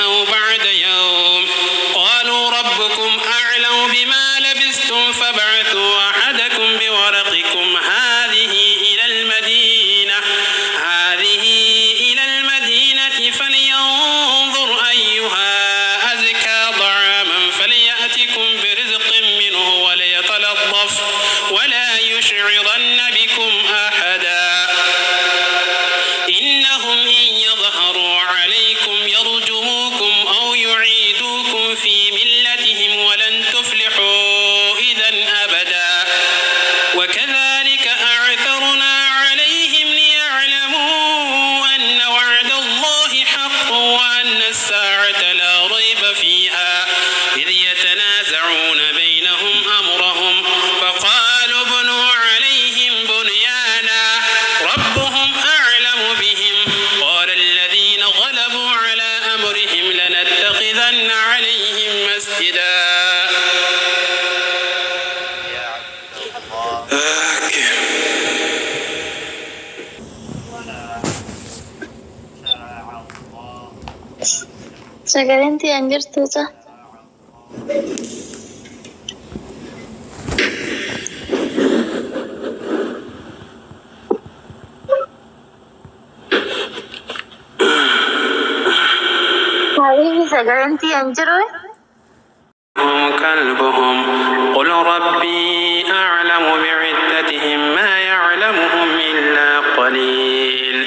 أو بعد يوم قالوا ربكم أعلم بما لبثتم فابعثوا أحدكم بورقكم هذه إلى المدينة فلينظر أيها أزكى طعاما فليأتكم برزق منه وليتلطف ولا يشعرن بكم أحدا إنهم إن يظهروا عليكم يرجموكم أو يعيدوكم في ملتهم ولن تفلحوا إذا أبدا وكذلك أعثرنا عليهم ليعلموا أن وعد الله حق وأن الساعة لا ريب فيها إذ يتنازعون بينهم أمرهم فقالوا ابنوا عليهم بنيانا ربهم أعلم بهم قال الذين غلبوا على أمرهم لنتخذن عليهم مسجدا. Sagaleen tiyaan jirtuuta. Habibi sagaleen tiyaan jiru. كلبهم قل ربي أعلم بعدتهم ما يعلمهم إلا قليل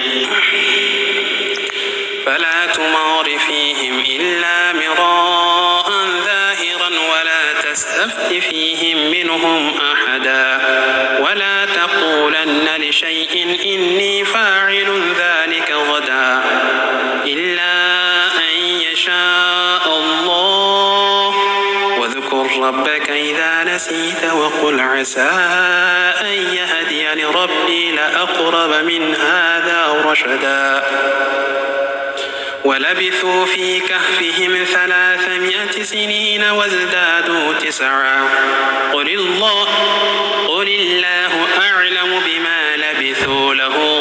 فلا تمار فيهم إلا مراء ظاهرا ولا تستفت فيهم منهم أحدا ولا تقولن لشيء إني فاعل ذلك غدا إلا أن يشاء الله واذكر ربك إذا نسيت وقل عسى أن يهديني ربي لأقرب من هذا رشدا ولبثوا في كهفهم 300 سنين وازدادوا 9 قل الله أعلم بما لبثوا له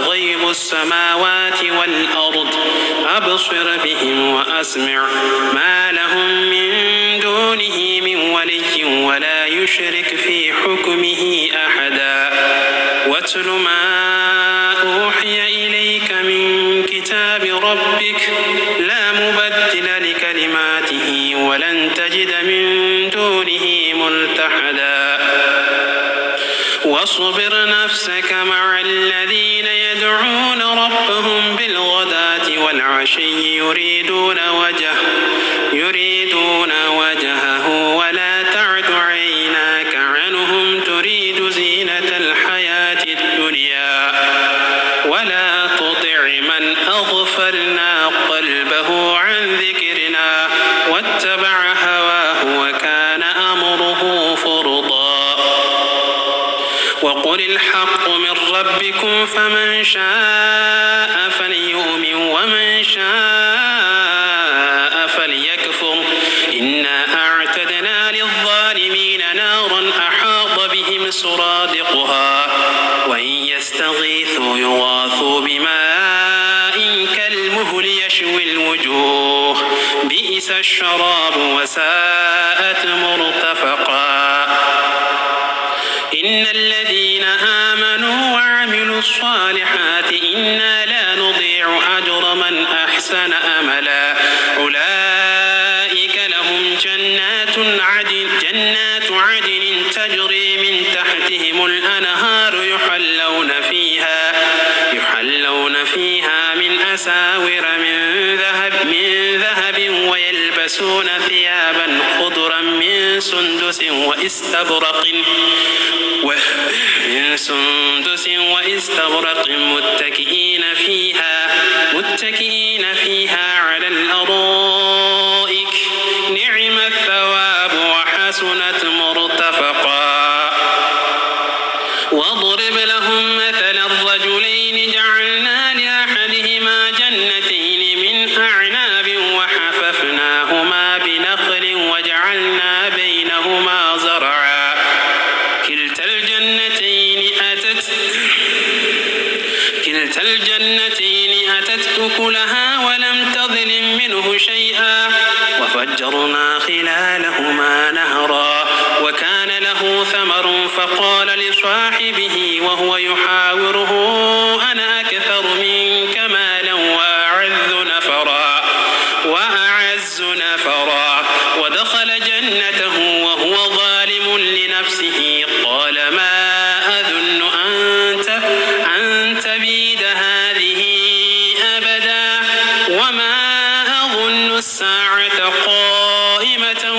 غيب السماوات والأرض أبصر بهم وأسمع ما لهم من دونه من ولي ولا يشرك في حكمه أحدا واتل ما أوحي إليك من كتاب ربك لا مبدل لكلماته ولن تجد من دونه ملتحدا واصبر نفسك مع الذين يدعون ربهم بالغداة والعشي يريدون وجهه ولا تعد عيناك عنهم تريد زينة الحياة الدنيا ولا تطع من أغفلنا قلبه عن ذكرنا واتبع هواه وكان أمره فرطا وقل الحق من ربكم فمن شاء فليؤمن ومن شاء فليكفر إنا أعتدنا للظالمين نارا أحاط بهم سرادقها وإن يستغيثوا يغاثوا بماء كالمهل يشوي الوجوه بئس الشراب وساءت مرتفقا إن الذين آمنوا وعملوا الصالحات إنا لا نضيع أجر من أحسن أملا أولئك لهم جنات عدن تجري من تحتهم الأنهار يحلون فيها من أساور من ذهب ويلبسون ثيابا خضرا من سندس واستبرق متكئين فيها على الأرائك نعم الثواب وحسنت مرتفقا واضرب لهم مثل الرجلين جعلنا لأحدهما جنتين من أعناب وحففناهما بنخل وجعلنا بينهما زرعا كلتا الجنتين أتت أكلها ولم تظلم تظلم منه شيئا وفجرنا خلالهما نهرا وكان له ثمر فقال لصاحبه وهو يحاوره أنا أكثر منك مالا وأعز نفرا ودخل جنته وهو ظالم لنفسه قال ما أظن أن تبيد هذه أبدا وما أظن الساعة قائمة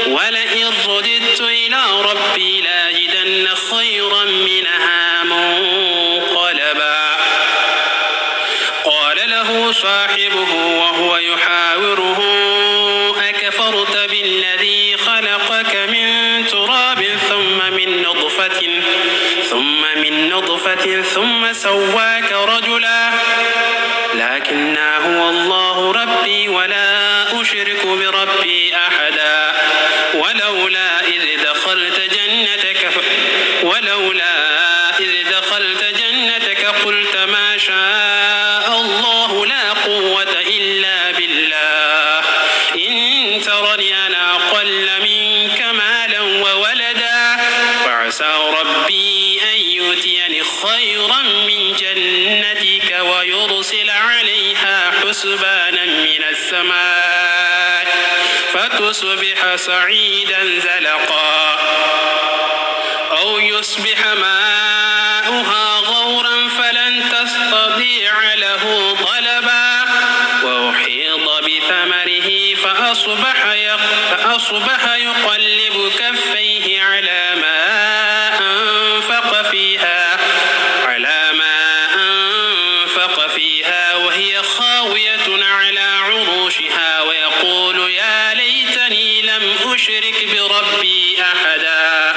ولئن رددت إلى ربي لاجدن خيرا منها منقلبا قال له صاحبه وهو يحاوره أكفرت بالذي خلقك من تراب ثم من نطفة ثم سواك رجلا لكنا هو الله ربي ولا أشرك بربي أحدا ولولا إذ دخلت جنتك قلت ما شاء الله لا قوة إلا بالله إن ترني أنا أقل منك مالا وولدا فعسى ربي أن يؤتيني خيرا من جنتك ويرسل عليها حسبانا من السماء فتصبح صعيدا زلقا أو يصبح ماؤها غورا فلن تستطيع له طلبا وأحيط بثمره فأصبح يقلب كفيه على ما أنفق فيها وهي خاوية على عروشها ويقول يا ليتني لم أشرك بربي أحدا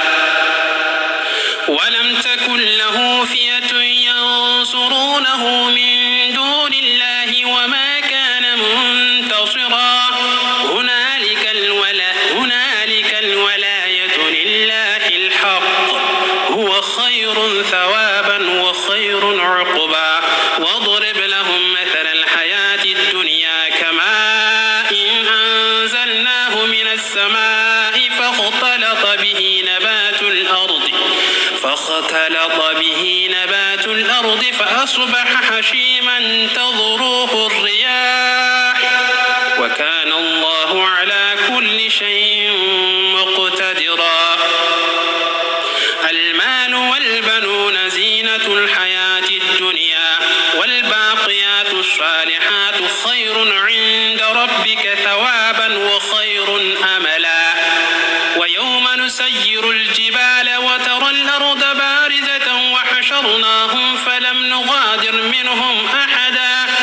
ولم تكن له فئة ينصرونه من دون الله وما كان منتصرا هنالك الولاية لله الحق هو خير ثوابا وخير عقبا واضرب لهم مثل الحياة الدنيا كماء أنزلناه من السماء فاختلط به نبات الأرض فأصبح حشيما تذروه الرياح وكان الله على كل شيء مقتدرا المال والبنون زينة الحياة الدنيا والباقيات الصالحات خير عند ربك ثوابا وخير أملا ويوم نسير الجبال وترى الأرض بارزة وحشرناهم فلم نغادر منهم أحدا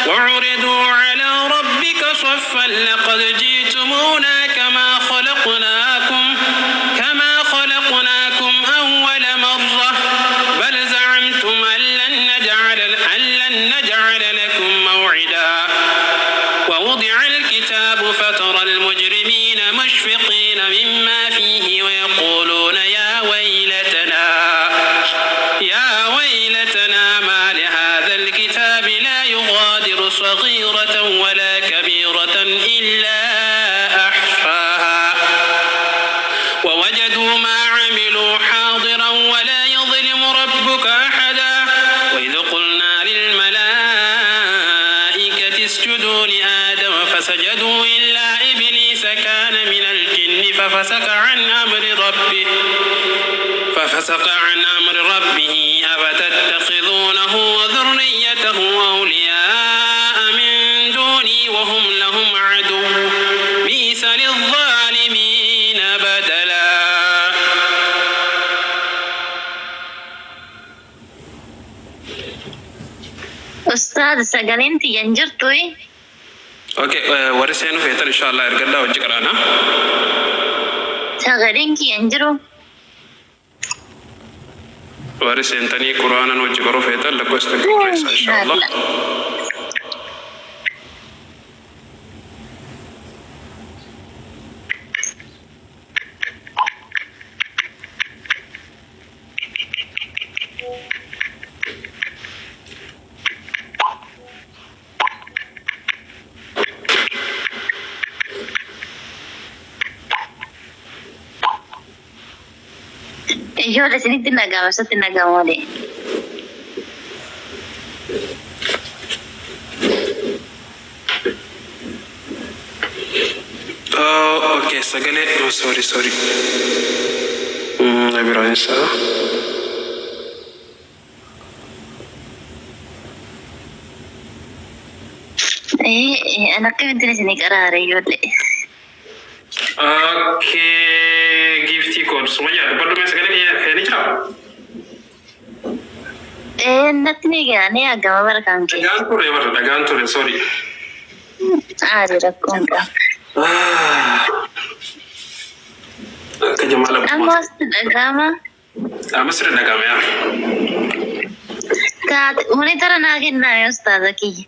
وعرضوا على ربك صفا لقد جئتمونا كما خلقناكم أول مرة بل زعمتم أن لن نجعل لكم موعدا ووضع الكتاب فترى المجرمين مشفقين مما فيه ويقولون يا ويلتنا ما لهذا الكتاب لا يغادر صغيرة ولا كبيرة إلا أحصاها ووجدوا ما عملوا حاضرا ولا يظلم ربك أحدا وإذ قلنا للملائكة اسجدوا لآدم فسجدوا إلا إبليس كان من الجن ففسق عن أمر ربه أفتتخذونه وذريته أولياء من دوني وهم لهم عدو بئس للظالمين بدلا. أستاذ سجلنتي ينجرتوي اوكي ورسينو فيتر ان شاء الله يرقل له وجقرانا سجلنتي ينجرو ورسين تاني قرانا وجقرو فيتر لقوستك ان شاء الله. Ijoollee isinitti nagama isatti nagama malee. Oh, okay, sagale. Oh, sorry. Abiraysa. Anak kami di sini karare ijoollee. Okay, gifti code. Semuanya, perlu mas sagale ni jira. Natti ni gani agama barkan ke. Dagan ture, sorry. Ari rakkoon ka. Kajamala. Amos agama. Amasir dagame ya. Ka monitor na akin na ustad ki.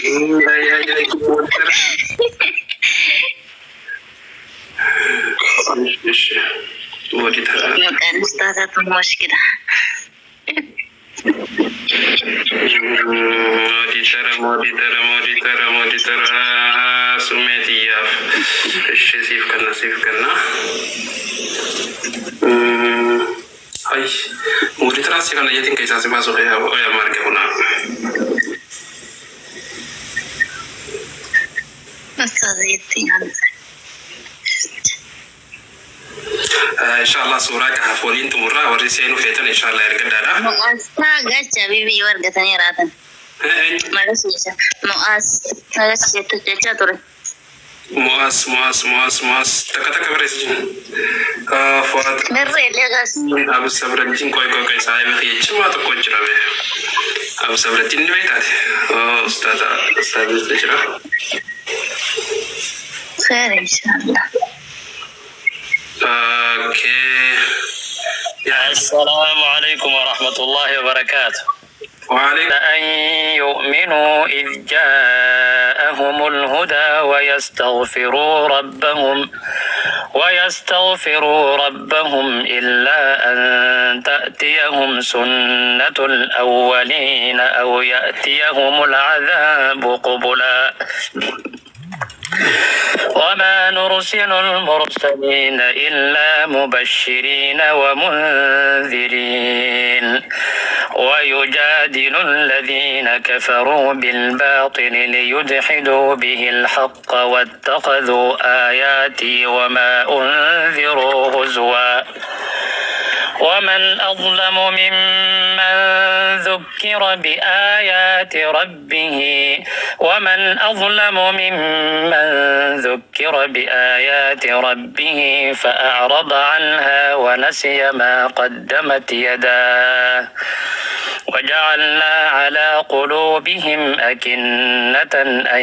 Ya, monitor. Ish. Monitor. Kan ustad tu mushkila. Monitor. Sumetia. Sif kena. Ay, monitor así cuando ya tiene que hacerse más o ya marque una. Ustad itu. Inshallah surah kahfolin tumurra warisenu fetan inshallah ergadara. Mu'asta gacha bibi warga tani ratan. Magasisha. Magasisha tu caca turun. Muas. Taka beresin. Fuat. Merre legas. Abu sabratin koi saya beri cuma tu koi cerabe. Abu sabratin ni tadi. Oh, ustaz itu cerah. Khair insyaallah. Okay. السلام عليكم ورحمة الله وبركاته. وعليكم. أن يؤمنوا إذ جاءهم الهدى ويستغفروا ربهم إلا أن تأتيهم سنة الأولين أو يأتيهم العذاب قبلا وما نرسل المرسلين إلا مبشرين ومنذرين ويجادل الذين كفروا بالباطل ليدحدوا به الحق واتخذوا آياتي وما أنذروا هزوا ومن أظلم ممن ذكر بآيات ربه فأعرض عنها ونسي ما قدمت يداه وجعلنا على قلوبهم أكنة أن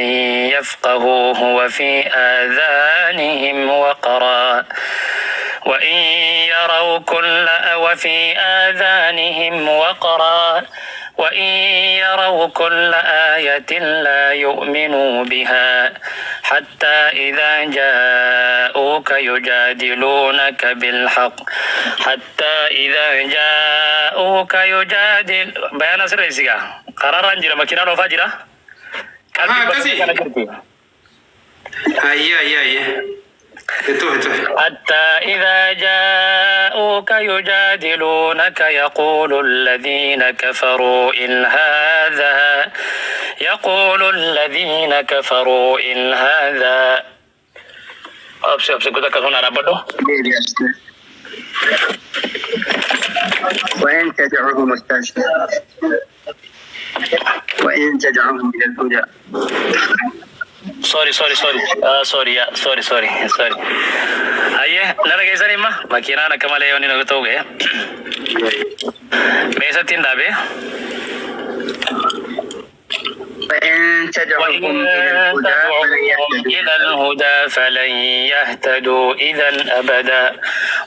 يفقهوه وفي آذانهم وقرا وإن يروا كل آية لا يؤمنوا بها حتى إذا جاءوك يجادل بيان سرسيكا قرارا جرا مكينا روفا جرا كسي. Iya. Itu. حتى إذا جاءوك يجادلونك يقول الذين كفروا إن هذا أبسي كده كثونا ربطو وإن تدعوهم إلى الهدى sorry aye lara kaisa ni ma makina na kamale yoni na to ge mesa tinda be وإن تدعوهم إلى الهدى فلن يهتدوا إذا أبدا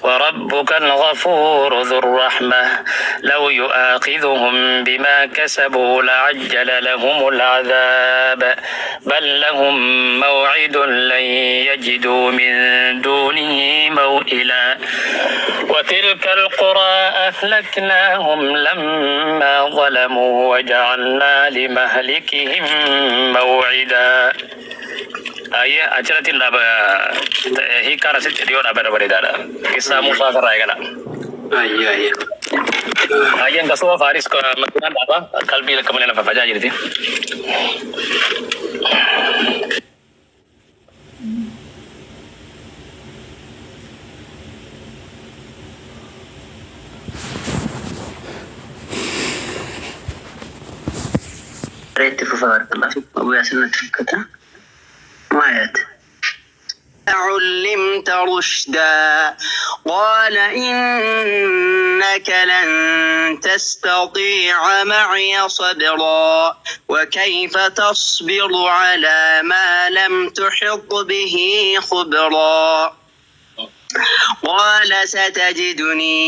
وربك الغفور ذو الرحمة لو يؤاخذهم بما كسبوا لعجل لهم العذاب بل لهم موعد لن يجدوا من دونه موئلا وتلك القرى أهلكناهم لما ظلموا وجعلنا لمهلكهم موعدا aye acara tinda ba hikara se chediyo na bara bare dara kisa musa kara gala أي Ayah nggak semua Faris ke makinan apa? Kalbi kemudian apa aja jadi. ريت فبارك الله فيك أبو ياسر نتفكته معيات علمت رشدا قال إنك لن تستطيع معي صبرا وكيف تصبر على ما لم تحط به خبرا قال ستجدني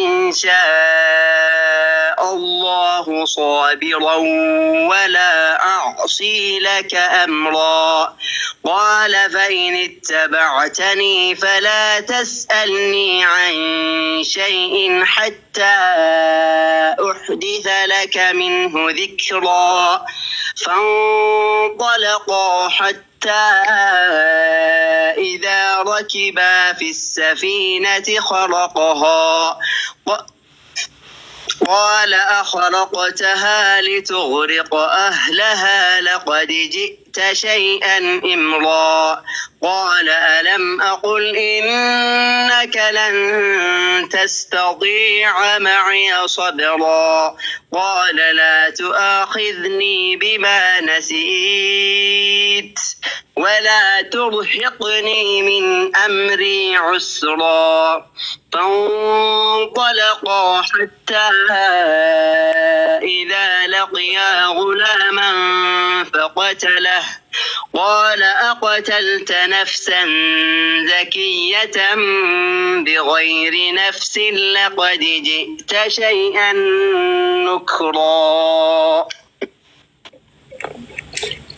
إن شاء الله صابرا ولا أعصي لك أمرا قال فإن اتبعتني فلا تسألني عن شيء حتى أحدث لك منه ذكرا فانطلقا حتى إذا ركبا في السفينة خرقها قال أخرقتها لتغرق أهلها لقد جئت شيئا إمرا قال ألم أقل إنك لن تستطيع معي صبرا قال لا تؤاخذني بما نسيت ولا ترهقني من أمري عسرا فانطلقا حتى إذا لقيا غلاما فقتله قال أقتلت نفسا زكية بغير نفس لقد جئت شيئا نكرا.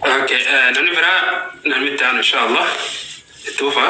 اوكي نمبر نمتان ان شاء الله توفى